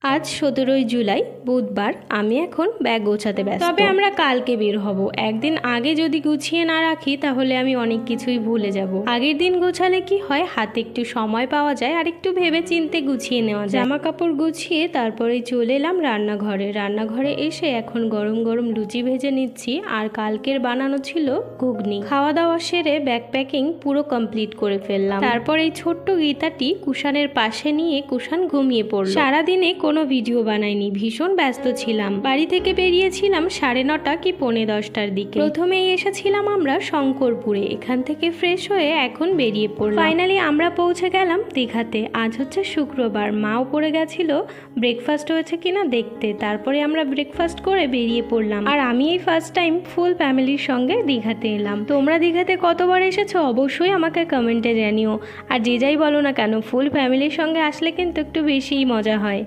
আজ 17ই জুলাই বুধবার। আমি এখন ব্যাগ গোছাতে ব্যস্ত। তবে আমরা কালকে বের হব। একদিন আগে যদি গুছিয়ে না রাখি তাহলে আমি অনেক কিছুই ভুলে যাব। আগের দিন গোছালে কি হয়, হাতে একটু সময় পাওয়া যায় আর একটু ভেবে চিন্তে গুছিয়ে নেওয়া যায়। জামা কাপড় গুছিয়ে তারপরেই চলে এলাম রান্নাঘরে এসে এখন গরম গরম লুচি ভেজে নিচ্ছি। আর কালকের বানানো ছিল ঘুগনি। খাওয়া দাওয়া সেরে ব্যাগ প্যাকিং পুরো কমপ্লিট করে ফেললাম। তারপর এই ছোট্ট গীতাটি কুষাণের পাশে নিয়ে কুষাণ ঘুমিয়ে পড়ল। সারাদিনে কোনো ভিডিও বানাইনি, ভীষণ ব্যস্ত ছিলাম। বাড়ি থেকে বেরিয়েছিলাম 9:30 কি 10:45টার দিকে। প্রথমেই এসেছিলাম আমরা শঙ্করপুরে। এখান থেকে ফ্রেশ হয়ে এখন বেরিয়ে পড়লাম। ফাইনালি আমরা পৌঁছে গেলাম দীঘাতে। আজ হচ্ছে শুক্রবার। মাও পড়ে গেছিল ব্রেকফাস্ট হয়েছে কিনা দেখতে। তারপরে আমরা ব্রেকফাস্ট করে বেরিয়ে পড়লাম। আর আমি এই ফার্স্ট টাইম ফুল ফ্যামিলির সঙ্গে দীঘাতে এলাম। তোমরা দীঘাতে কতবার এসেছো অবশ্যই আমাকে কমেন্টে জানিও। আর যে যাই বলো না কেন, ফুল ফ্যামিলির সঙ্গে আসলে কিন্তু একটু বেশিই মজা হয়।